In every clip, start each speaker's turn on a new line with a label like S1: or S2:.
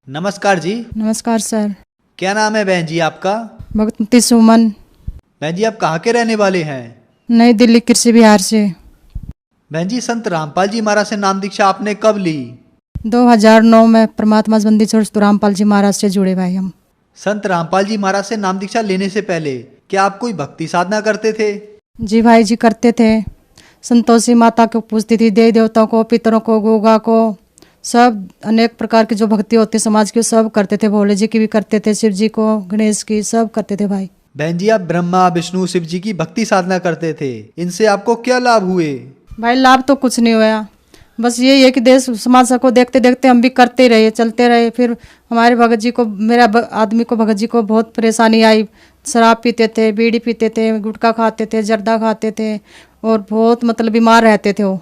S1: नमस्कार जी।
S2: नमस्कार सर।
S1: क्या नाम है बहन जी आपका?
S2: भगवती सुमन।
S1: बहन जी आप कहाँ के रहने वाले हैं?
S2: नई दिल्ली कृषि विहार से।
S1: बहन जी संत रामपाल जी महाराज से नाम दीक्षा आपने कब ली?
S2: 2009 में परमात्मा बंदी छोड़ रामपाल जी महाराज से जुड़े भाई हम।
S1: संत रामपाल जी महाराज से नाम दीक्षा लेने से पहले क्या आप कोई भक्ति साधना करते थे?
S2: जी भाई जी करते थे। संतोषी माता को पूजती थी, देवी देवताओं को, पितरों को, गोगा को, सब अनेक प्रकार की जो भक्ति होती है समाज की सब करते थे। भोले जी की भी करते थे, शिव जी को, गणेश की, सब करते थे भाई।
S1: बहन जी आप ब्रह्मा विष्णु शिव जी की भक्ति साधना करते थे, इनसे आपको क्या लाभ हुए?
S2: भाई लाभ तो कुछ नहीं हुआ, बस यही है कि देश समाज को देखते देखते हम भी करते रहे, चलते रहे। फिर हमारे भगत जी को, आदमी को, भगत जी को बहुत परेशानी आई। शराब पीते थे, बीड़ी पीते थे, गुटखा खाते थे, जर्दा खाते थे और बहुत मतलब बीमार रहते थे वो।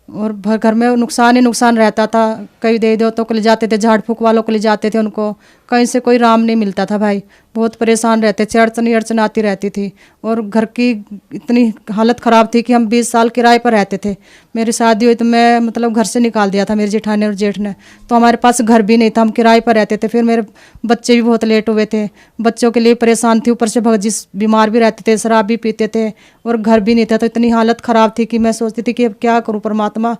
S2: और घर में नुकसान ही नुकसान रहता था। कई देवी देवताओं को ले जाते थे, झाड़ फूक वालों को ले जाते थे, उनको कहीं से कोई राम नहीं मिलता था भाई। बहुत परेशान रहते थे, अड़चन ही अड़चन आती रहती थी। और घर की इतनी हालत ख़राब थी कि हम 20 साल किराए पर रहते थे। मेरी शादी हुई तो मैं मतलब घर से निकाल दिया था मेरे जेठानी और जेठ ने, तो हमारे पास घर भी नहीं था, हम किराए पर रहते थे। फिर मेरे बच्चे भी बहुत लेट हुए थे, बच्चों के लिए परेशान थी। ऊपर से भगत जी बीमार भी रहते थे, शराब भी पीते थे और घर भी नहीं था। तो इतनी हालत ख़राब थी कि मैं सोचती थी कि अब क्या करूँ परमात्मा।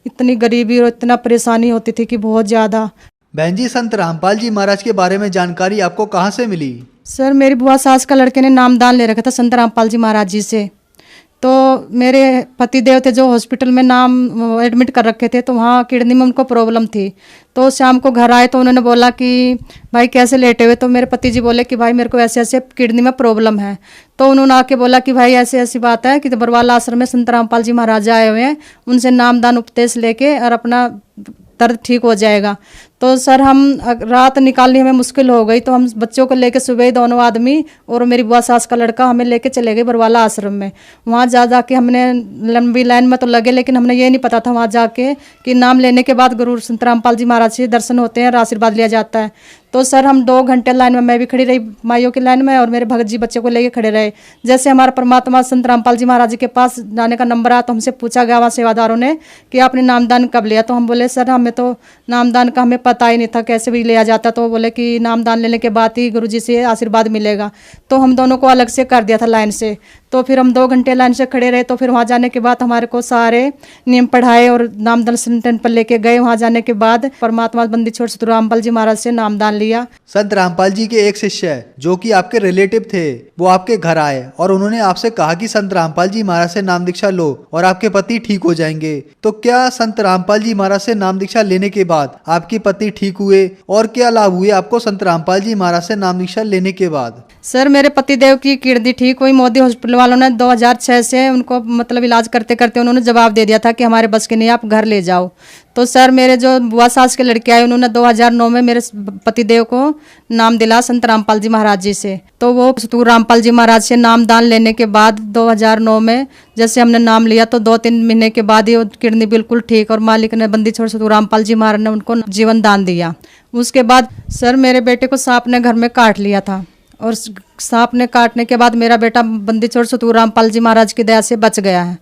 S2: इतनी गरीबी और इतना परेशानी होती थी कि बहुत ज़्यादा।
S1: बहन जी संत रामपाल जी महाराज के बारे में जानकारी आपको कहाँ से मिली?
S2: सर मेरी बुआ सास का लड़के ने नामदान ले रखा था संत रामपाल जी महाराज जी से। तो मेरे पति देव थे जो हॉस्पिटल में नाम एडमिट कर रखे थे, तो वहाँ किडनी में उनको प्रॉब्लम थी। तो शाम को घर आए तो उन्होंने बोला कि भाई कैसे लेटे हुए? तो मेरे पति जी बोले कि भाई मेरे को ऐसे ऐसे किडनी में प्रॉब्लम है। तो उन्होंने आके बोला कि भाई ऐसी ऐसी बात है कि बरवाला आश्रम में संत रामपाल जी महाराज आए हुए हैं, उनसे नामदान उपदेश लेके और अपना दर्द ठीक हो जाएगा। तो सर हम रात निकालनी हमें मुश्किल हो गई, तो हम बच्चों को लेके सुबह दोनों आदमी और मेरी बुआ सास का लड़का हमें लेके चले गए बरवाला आश्रम में। वहाँ जा जाके हमने लंबी लाइन में तो लगे, लेकिन हमने ये नहीं पता था वहाँ जाके कि नाम लेने के बाद गुरु संत रामपाल जी महाराज से दर्शन होते हैं और आशीर्वाद लिया जाता है। तो सर हम 2 घंटे लाइन में, मैं भी खड़ी रही माइयों की लाइन में और मेरे भगत जी बच्चों को लेके खड़े रहे। जैसे हमारा परमात्मा संत रामपाल जी महाराज जी के पास जाने का नंबर आया तो हमसे पूछा गया वहाँ सेवादारों ने कि आपने नामदान कब लिया? तो हम बोले सर हमें तो नामदान का हमें पता ही नहीं था, कैसे भी लिया जाता। तो वो बोले कि नामदान लेने के बाद ही गुरुजी से आशीर्वाद मिलेगा। तो हम दोनों को अलग से कर दिया था लाइन से। तो फिर हम 2 घंटे लाइन से खड़े रहे। तो फिर वहाँ जाने के बाद हमारे को सारे नियम पढ़ाए और नामदान सेंटर पर लेके गए। वहाँ जाने के बाद परमात्मा बंदी छोड़ सतगुरु रामपाल जी महाराज से नामदान लिया।
S1: संत रामपाल जी के एक शिष्य जो कि आपके रिलेटिव थे, वो आपके घर आए और उन्होंने आपसे कहा कि संत रामपाल जी महाराज से नाम दीक्षा लो और आपके पति ठीक हो जाएंगे। तो क्या संत रामपाल जी महाराज से नाम दीक्षा लेने के बाद आपके पति ठीक हुए और क्या लाभ हुए आपको संत रामपाल जी महाराज से नाम दीक्षा लेने के बाद?
S2: सर मेरे पति देव की किडनी ठीक हुई। मोदी हॉस्पिटल वालों ने 2006 से उनको मतलब इलाज करते करते उन्होंने जवाब दे दिया था कि हमारे बस के नहीं, आप घर ले जाओ। तो सर मेरे जो बुआ सास के लड़के आए उन्होंने 2009 में मेरे पति देव को नाम दिला संत रामपाल जी महाराज जी से। तो वो सतगुरु रामपाल जी महाराज से नामदान लेने के बाद 2009 में जैसे हमने नाम लिया तो 2-3 महीने के बाद ही किडनी बिल्कुल ठीक और मालिक ने बंदी छोड़ सतगुरु रामपाल जी महाराज ने उनको जीवन दान दिया। उसके बाद सर मेरे बेटे को सांप ने घर में काट लिया था और सांप ने काटने के बाद मेरा बेटा बंदी छोड़ सतगुरु रामपाल जी महाराज की दया से बच गया है।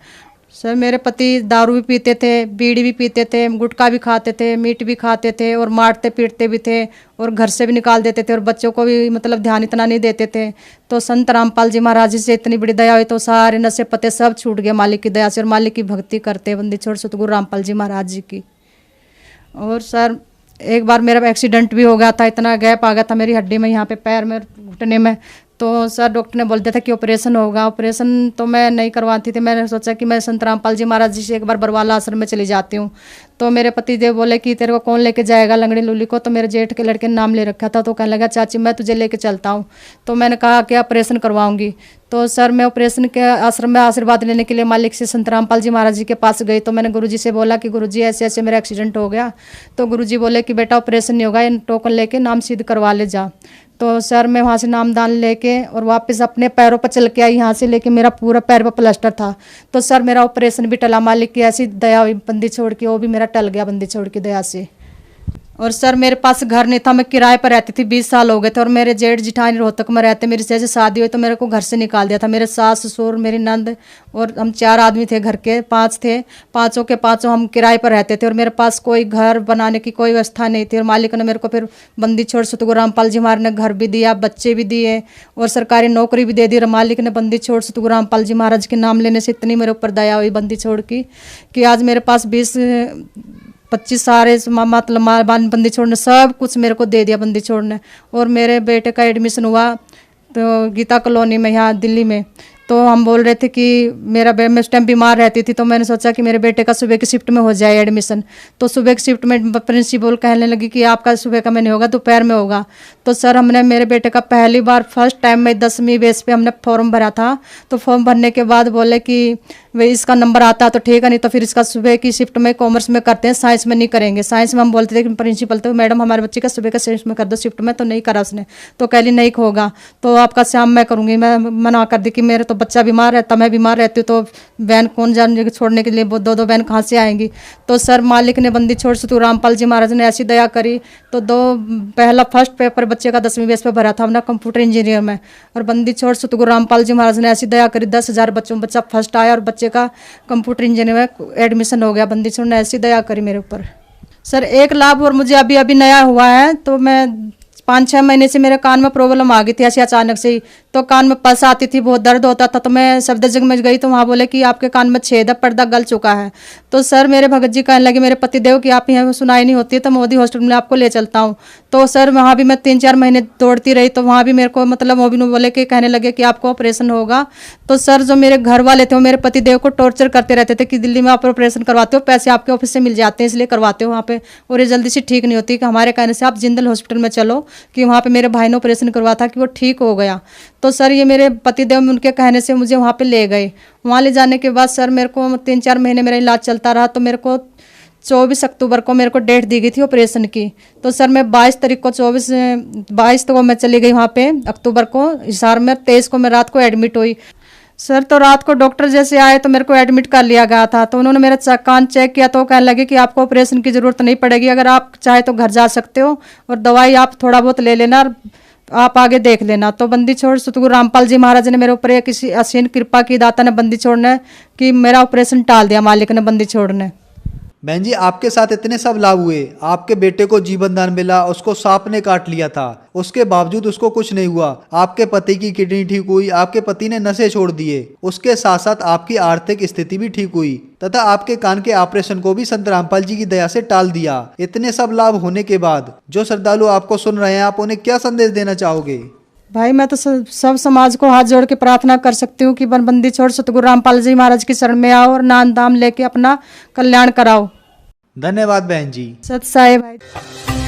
S2: सर मेरे पति दारू भी पीते थे, बीड़ी भी पीते थे, गुटखा भी खाते थे, मीट भी खाते थे और मारते पीटते भी थे और घर से भी निकाल देते थे और बच्चों को भी मतलब ध्यान इतना नहीं देते थे। तो संत रामपाल जी महाराज जी से इतनी बड़ी दया हुई तो सारे नशे पते सब छूट गए मालिक की दया से और मालिक की भक्ति करते बंदी छोड़ सतगुरु रामपाल जी महाराज जी की। और सर एक बार मेरा एक्सीडेंट भी हो गया था, इतना गैप आ गया था मेरी हड्डी में, यहाँ पे पैर में, घुटने में। तो सर डॉक्टर ने बोल दिया था कि ऑपरेशन होगा। ऑपरेशन तो मैं नहीं करवाती थी, मैंने सोचा कि मैं संत रामपाल जी महाराज जी से एक बार बरवाला आश्रम में चली जाती हूँ। तो मेरे पति देव बोले कि तेरे को कौन लेके जाएगा लंगड़ी लूली को? तो मेरे जेठ के लड़के ने नाम ले रखा था। तो कहने लगा चाची मैं तुझे लेके चलता हूँ। तो मैंने कहा कि ऑपरेशन करवाऊंगी। तो सर मैं ऑपरेशन के आश्रम में आशीर्वाद लेने के लिए मालिक से संत रामपाल जी महाराज जी के पास गई। तो मैंने गुरुजी से बोला कि गुरुजी ऐसे ऐसे मेरा एक्सीडेंट हो गया। तो गुरुजी बोले कि बेटा ऑपरेशन नहीं होगा, टोकन लेके नाम सिद्ध करवा ले जा। तो सर मैं वहाँ से नामदान लेके और वापस अपने पैरों पर चल के आई यहाँ से, लेके मेरा पूरा पैर पर प्लास्टर था। तो सर मेरा ऑपरेशन भी टला, मालिक की ऐसी दया हुई बंदी छोड़ के, वो भी मेरा टल गया बंदी छोड़ की दया से। और सर मेरे पास घर नहीं था, मैं किराए पर रहती थी, 20 साल हो गए थे। और मेरे जेठ जिठानी रोहतक में रहते, मेरी जैसे शादी हुई तो मेरे को घर से निकाल दिया था। मेरे सास ससुर मेरी नंद और हम 4 आदमी थे, घर के 5 थे, पांचों के पांचों हम किराए पर रहते थे। और मेरे पास कोई घर बनाने की कोई व्यवस्था नहीं थी। और मालिक ने मेरे को फिर बंदी छोड़ सतगुरु रामपाल जी महाराज ने घर भी दिया, बच्चे भी दिए और सरकारी नौकरी भी दे दी। और मालिक ने बंदी छोड़ सतगुरु रामपाल जी महाराज के नाम लेने से इतनी मेरे ऊपर दया हुई बंदी छोड़ की कि आज मेरे पास 20-25 सारे मतलब बंदी छोड़ ने सब कुछ मेरे को दे दिया बंदी छोड़ ने। और मेरे बेटे का एडमिशन हुआ तो गीता कॉलोनी में यहाँ दिल्ली में। तो हम बोल रहे थे कि मैं उस टाइम बीमार रहती थी, तो मैंने सोचा कि मेरे बेटे का सुबह की शिफ्ट में हो जाए एडमिशन। तो सुबह की शिफ्ट में प्रिंसिपल कहने लगी कि आपका सुबह का में नहीं होगा, दोपहर में होगा। तो सर हमने मेरे बेटे का पहली बार फर्स्ट टाइम में 10वीं बेस पे हमने फॉर्म भरा था। तो फॉर्म भरने के बाद बोले कि वे इसका नंबर आता तो ठीक है, नहीं तो फिर इसका सुबह की शिफ्ट में कॉमर्स में करते हैं, साइंस में नहीं करेंगे। साइंस में हम बोलते थे कि प्रिंसिपल तो मैडम हमारे बच्चे का सुबह का शिफ्ट में कर दो, शिफ्ट में तो नहीं करा उसने। तो कहली नहीं होगा तो आपका शाम में करूँगी। मैं मना कर दी कि मेरे तो बच्चा बीमार रहता, मैं बीमार रहती हूँ तो वैन कौन जाने छोड़ने के लिए, 2-2 वैन कहाँ से आएंगी। तो सर मालिक ने बंदी छोड़ सतगुरु रामपाल जी महाराज ने ऐसी दया करी। तो पहला फर्स्ट पेपर बच्चे का 10वीं बेस पे भरा था हमने कंप्यूटर इंजीनियर में। और बंदी छोड़ सतगुरु रामपाल जी महाराज ने ऐसी दया करी, 10,000 बच्चों में बच्चा फर्स्ट आया और बच्चे का कंप्यूटर इंजीनियर में एडमिशन हो गया। बंदी छोड़ ने ऐसी दया करी मेरे ऊपर। सर एक लाभ और मुझे अभी नया हुआ है। तो मैं 5-6 महीने से मेरे कान में प्रॉब्लम आ गई थी ऐसी अचानक से ही। तो कान में पस आती थी, बहुत दर्द होता था। तो मैं सफदरजंग में गई तो वहाँ बोले कि आपके कान में छेद है, पर्दा गल चुका है। तो सर मेरे भगत जी कहने लगे मेरे पतिदेव कि आप यहाँ सुनाई नहीं होती है तो मोदी हॉस्पिटल में आपको ले चलता हूँ। तो सर वहाँ भी मैं 3-4 महीने दौड़ती रही। तो वहाँ भी मेरे को मतलब मोदी ने बोले कि कहने लगे कि आपको ऑपरेशन होगा। तो सर जो मेरे घर वाले थे वो मेरे पतिदेव को टॉर्चर करते रहते थे कि दिल्ली में आप ऑपरेशन करवाते हो, पैसे आपके ऑफिस से मिल जाते हैं इसलिए करवाते हो वहाँ पे, और ये जल्दी से ठीक नहीं होती। कि हमारे कहने से आप जिंदल हॉस्पिटल में चलो, कि वहाँ पे मेरे भाई ने ऑपरेशन करवा था कि वो ठीक हो गया। तो सर ये मेरे पतिदेव उनके कहने से मुझे वहाँ पे ले गए। वहाँ ले जाने के बाद सर मेरे को 3-4 महीने मेरा इलाज चलता रहा। तो मेरे को 24 अक्टूबर को मेरे को डेट दी गई थी ऑपरेशन की। तो सर मैं 22 तारीख को 22 को मैं चली गई वहाँ पे अक्टूबर को हिसार में। 23 को मैं रात को एडमिट हुई। सर तो रात को डॉक्टर जैसे आए तो मेरे को एडमिट कर लिया गया था। तो उन्होंने मेरा कान चेक किया तो कहने लगे कि आपको ऑपरेशन की ज़रूरत नहीं पड़ेगी, अगर आप चाहे तो घर जा सकते हो और दवाई आप थोड़ा बहुत ले लेना और आप आगे देख लेना। तो बंदी छोड़ सतगुरु रामपाल जी महाराज ने मेरे ऊपर किसी असीम कृपा की, दाता ने बंदी छोड़ने कि मेरा ऑपरेशन टाल दिया मालिक ने बंदी छोड़ने।
S1: बहन जी आपके साथ इतने सब लाभ हुए, आपके बेटे को जीवन दान मिला, उसको सांप ने काट लिया था, उसके बावजूद उसको कुछ नहीं हुआ। आपके पति की किडनी ठीक हुई, आपके पति ने नशे छोड़ दिए, उसके साथ साथ आपकी आर्थिक स्थिति भी ठीक हुई तथा आपके कान के ऑपरेशन को भी संत रामपाल जी की दया से टाल दिया। इतने सब लाभ होने के बाद जो श्रद्धालु आपको सुन रहे हैं, आप उन्हें क्या संदेश देना चाहोगे?
S2: भाई मैं तो सब समाज को हाथ जोड़ के प्रार्थना कर सकती हूँ कि बंदी छोड़ सतगुरु रामपाल जी महाराज की शरण में आओ और नाम दाम लेके अपना कल्याण कराओ।
S1: धन्यवाद बहन जी।
S2: सत साहेब भाई।